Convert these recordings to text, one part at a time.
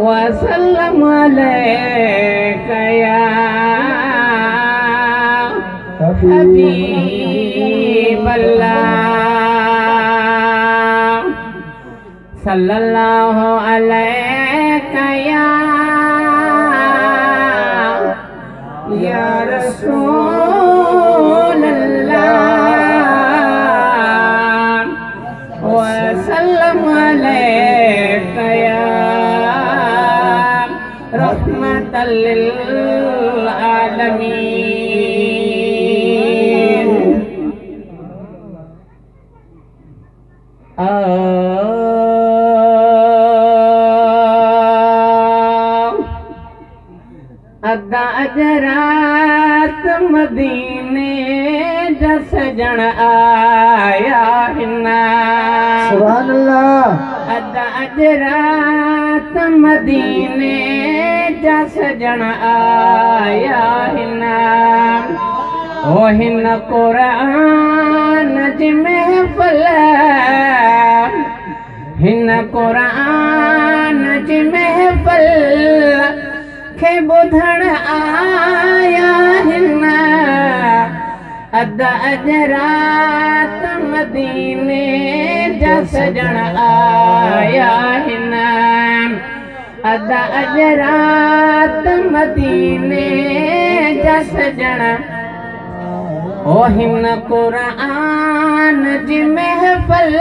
वसल्लम अलैका या हबीबल्लाह सल्लल्लाहु अलैका या रसूलल्लाह वसल्लम अलैका या रहमतल लिल आलमीन। अदा अजरात मदीने जा सजण आया हिना सुभान अल्लाह। अदा अजरात मदीने जा सजण आया हिना ओ हिन कुरान जी महफिल हिन कुरान जी महफिल खे ॿुधण आया हिन अदा अजरात मदीने जा सजण आया हिन अदा अजरात मदीने जा सजण ओ हिन कुरान जी महफिल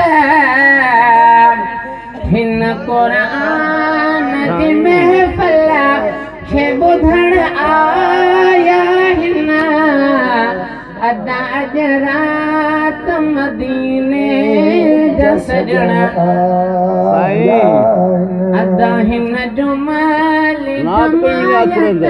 हिन कुरान जी महफिल खे ॿुधण आया हिन अदा अजरात मदीने जा सजण अदा हिन जुमाल जमायत